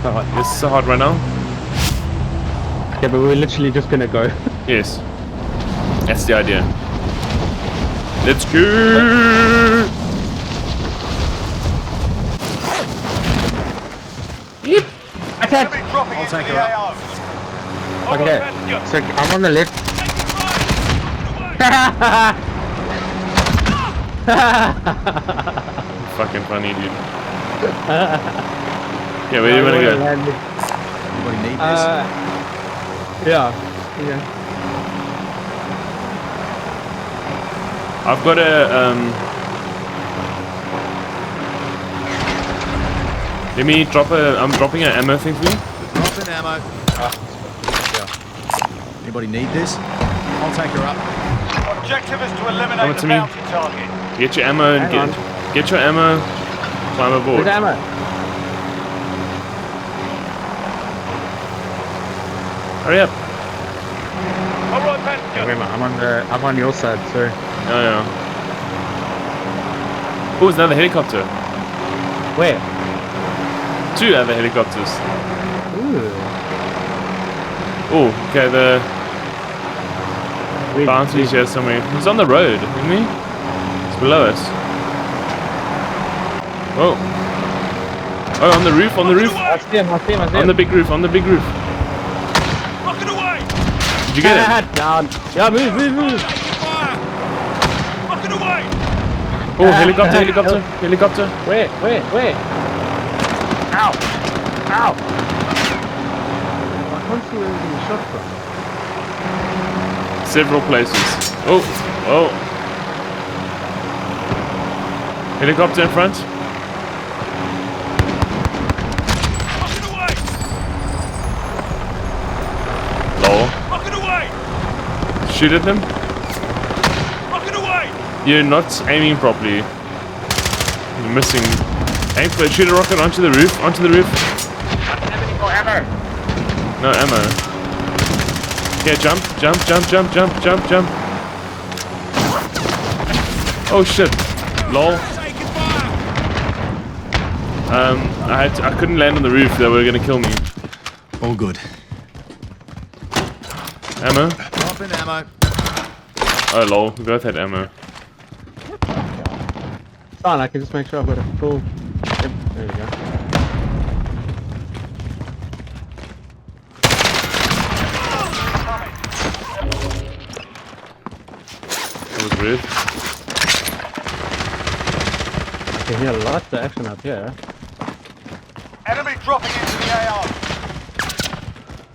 so hot. It's so hot right now. Yeah, but we're literally just gonna go. Yes. That's the idea. Let's go! Yep. Attack! I'll take her up. Okay, so I'm on the left. Fucking funny, dude. Yeah, where do you wanna go? Anybody need this? Yeah. I've got a let me drop I'm dropping an ammo thing for you. Dropping ammo. Anybody need this? I'll take her up. Objective is to Come eliminate to the me. bounty target. Get your ammo and get your ammo. Climb aboard. Where's ammo? Hurry up. Alright, Passenger. I'm on your side, sir. Oh yeah. Oh, there's another helicopter. Where? 2 other helicopters. Ooh. Oh, okay, the bounty's here somewhere. He's on the road, isn't he? It's below us. Oh. Oh, on the roof, on the roof. I see him. On the big roof, on the big roof. Rocket away! Did you get him? Down. Yeah, move. Rocket away! Oh, helicopter. Where? Ow! I can't see where we're being shot from. Several places. Oh. Helicopter in front. Rocket away! Lol. Rocket away! Shoot at them. Rocket away! You're not aiming properly. You're missing. Aim for shoot a rocket onto the roof. I don't have any more ammo. No ammo. Okay, jump. Oh shit. Lol. I couldn't land on the roof. They were gonna kill me. All good. Ammo? Dropping ammo. Oh lol, we both had ammo. It's fine, I can just make sure I've got a full... Yep, there we go. That was weird. I can hear lots of action up here. Enemy dropping into the AR.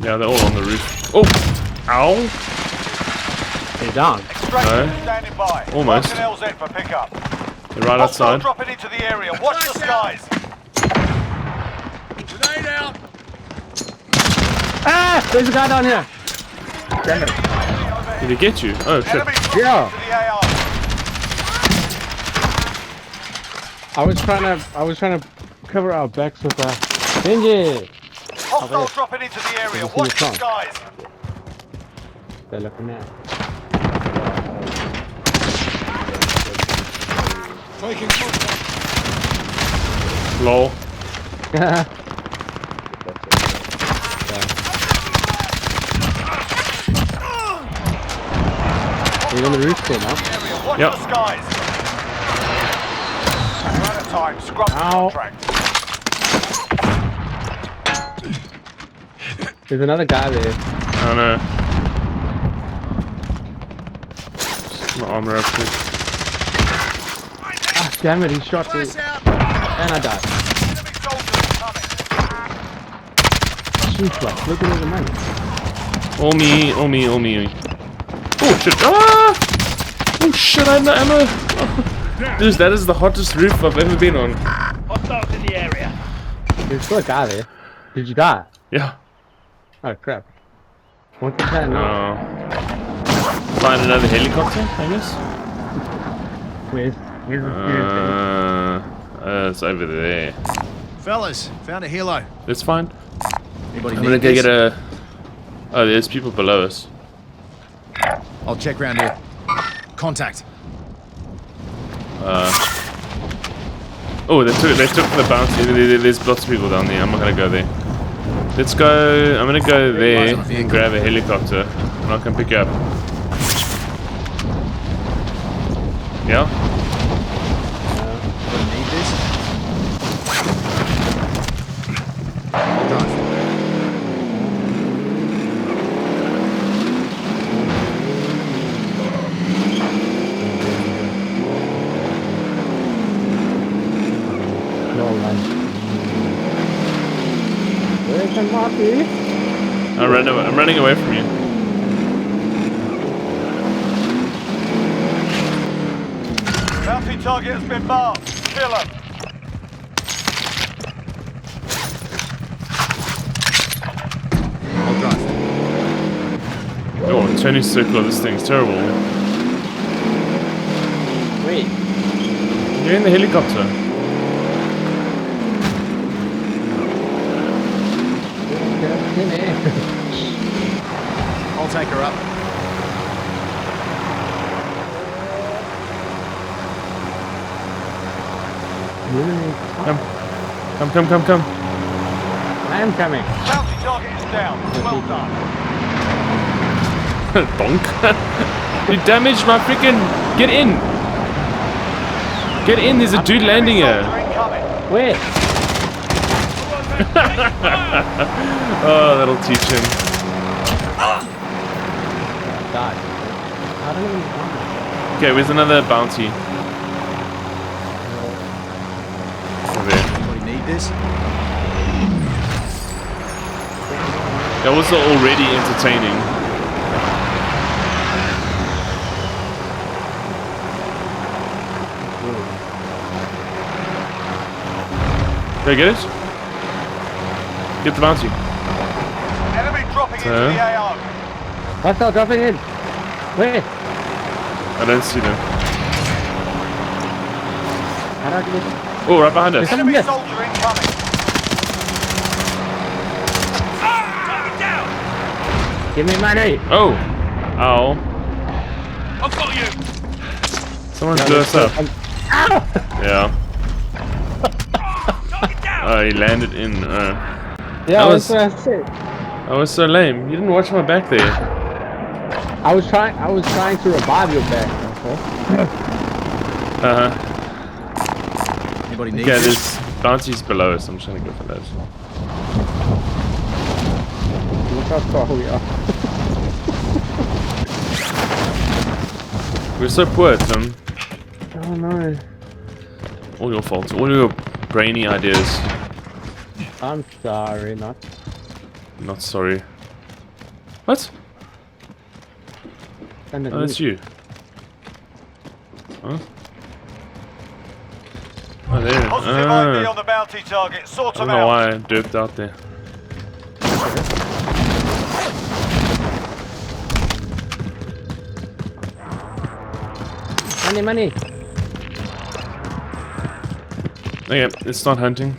Yeah, they're all on the roof. Oh! Ow! He's down. Extraction standing by. Almost. Marking LZ for pickup. They're right Hostile outside. dropping into the area. Watch the skies. Grenade out. Ah! There's a guy down here! Damn it. Did he get you? Oh shit. Enemy dropping Yeah. into the AR. I was trying to cover our backs with a Benji! Hostile dropping into the area. Can you see Watch the the front? skies. They're looking at. Taking contact. Lol. He's on the roof still now. Watch Yep. the skies. We're out of time. Scrub the Ow. contract. There's another guy there. Oh no. My armor up quick. Ah, damn it, he shot me. Flash out. And I died. Enemy soldiers coming. Shoot, like, look at all the money. All me. Oh shit. Ah! Oh shit, I have no ammo. Dude, that is the hottest roof I've ever been on. Hostiles in the area. There's still a guy there. Did you die? Yeah. Oh crap. What's the plan now? Find another helicopter, I guess? Where's It's over there. Fellas, found a helo. That's fine. Anybody I'm need gonna go this? get a... Oh, there's people below us. I'll check round here. Contact. Oh, they took the bounty. There's lots of people down there. I'm not gonna go there. Let's go. I'm gonna go there and grab a helicopter, and I can pick you up. Yeah. Need this? Hold on. No one. Where's the Marty? I'm running away from you. Bounty target has been marked. Kill him. I'll drive. Oh, turning circle of this thing's terrible. Wait. You're in the helicopter. I'll take her up. Come. I am coming. Bounty target is down. Well done. Bonk. You damaged my freaking. Get in. Get in. There's a dude landing here. Soldier incoming. Wait. Oh, that'll teach him. God. How do we find Okay, where's another bounty? Over there. Anybody need this? That was already entertaining. Did I get it? Get the bounty. Enemy dropping into the AO. Hostile dropping in. Wait. I don't see them. How do I get? Oh, right behind us. Enemy Yes. soldier incoming. Give me money. Oh. Ow. I've got you. Someone blew us up. Ow! Yeah. Oh, he landed in. Yeah, was- that's what I said. I was so lame. You didn't watch my back there. I was trying to revive your back. Uh huh. Anybody need Okay, this? there's bounties below us. I'm just gonna go for those. Look how far we are. We're so poor, Tim. Oh no. All your fault. All your brainy ideas. I'm sorry, not. Not sorry. What? Oh, that's you. Huh? Oh, there. Positive ID on the bounty target. I Sort don't them know out. why I derped out there. Money. Okay, it's not hunting.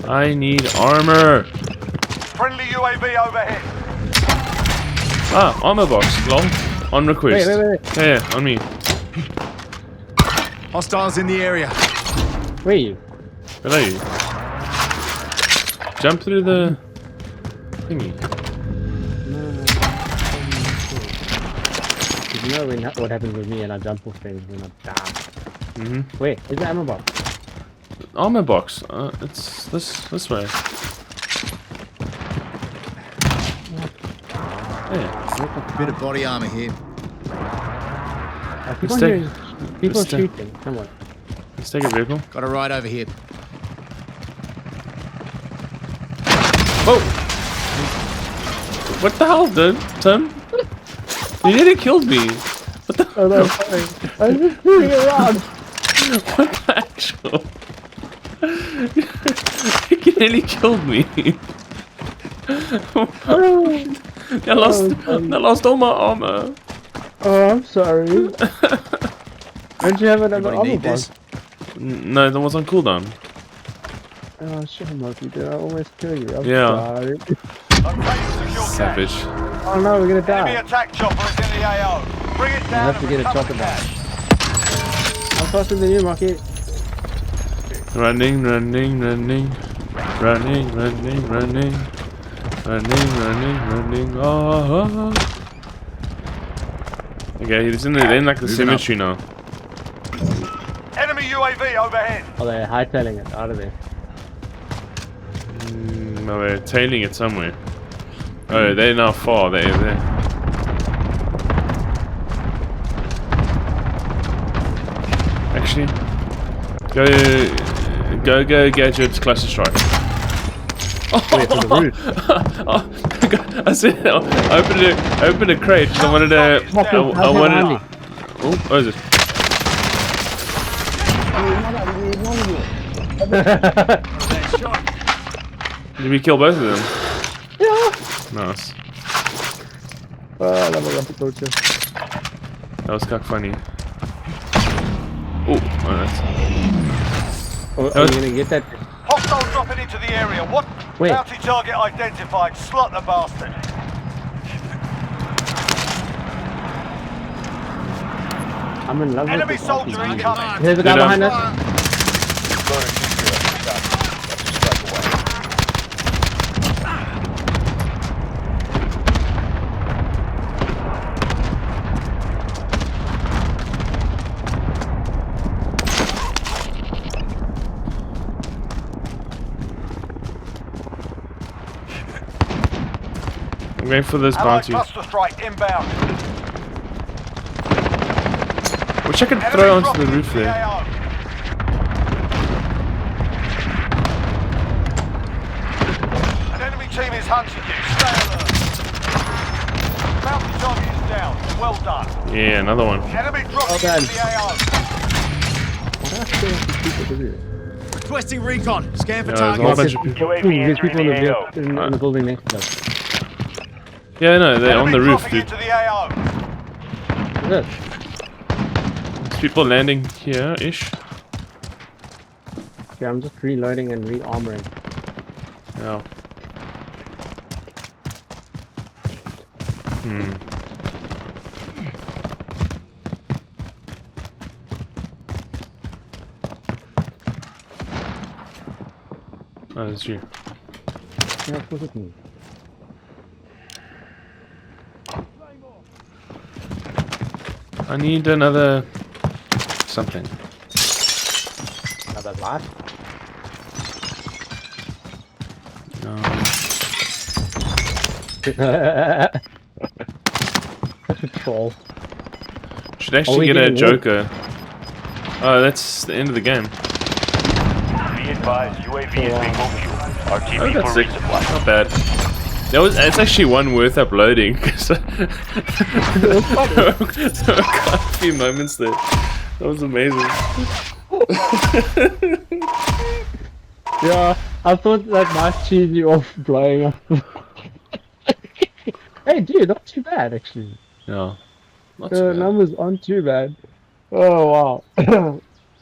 I need armor. Friendly UAV overhead. Ah, armor box. Lol. On request. Wait. Yeah, on me. Hostiles in the area. Where are you? Below you. Jump through the thingy. You know what happens with me and I jump off things when I die. Mhm. Wait, is that ammo box? Armor box. It's this way. Yeah. Bit of body armor here. I keep Let's on take- hearing people let's take- shooting. Come on. Let's take a vehicle. Got a ride over here. Oh! What the hell, dude? Tim? You nearly killed me. What the Oh no, sorry. I was just moving around. What the actual? You nearly killed me. I lost all my armor. Oh, I'm sorry. Don't you have another Anybody ammo need box? this? No, that was on cooldown. Oh shit, Monkey, did I almost kill you? I'm Yeah. sorry. Okay, secure cash. Savage. Oh no, we're gonna Enemy die. attack chopper is in the AO. Bring it down have to and get a recover chopper the back. cash. I'm faster than you, Marky. Running, running, running. Running, running, running. Running, running, running. Oh. Okay, he's in the, they're in like the Moving up. cemetery now. Enemy UAV overhead. Oh, they're hightailing it out of there. No, they're tailing it somewhere. Oh, they're now far. They're there. Actually, go, gadgets, cluster strike. Wait, for the roof. Oh, I said, I opened a crate because I wanted to. I wanted. Oh, what is it? Did we kill both of them? Yeah. Nice. Oh, level up approach. That was kind of funny. Oh, nice. Oh, are you gonna get that? Hostile dropping into the area. What? Wait. Bounty target identified. Slot the bastard. I'm in love with Enemy this soldier RPG. incoming. There's a guy Get up. behind us. I'm going for this Allied bounty, cluster strike inbound. which I can Enemy throw onto dropping the roof into there. AO. An enemy team is hunting you. Stay alert. Bounty target is down. Well done. Yeah, another one. Enemy dropping done. into the AO. Why do I feel like these people do this? Requesting recon. Scan for Yeah, there's a whole targets. bunch of people. Ooh, there's people in the building next to us. Yeah, no, they're on Enemy the roof, dropping dude. into the AO. Look. There's people landing here-ish. Okay, I'm just reloading and re-armoring. Yeah. Hmm. Oh, that's you. Yeah, of course it's me. I need another something. Another lot? No. Troll. Should actually get a getting Joker. Oh, that's the end of the game. Be advised, UAV is being overviewed. Oh, RTB that's for sick. resupply. Not bad. It's actually one worth uploading. There were quite a few moments there. That was amazing. Yeah, I thought that might cheese you off blowing up. Hey, dude, not too bad actually. Yeah. Not The too bad. numbers aren't too bad. Oh wow.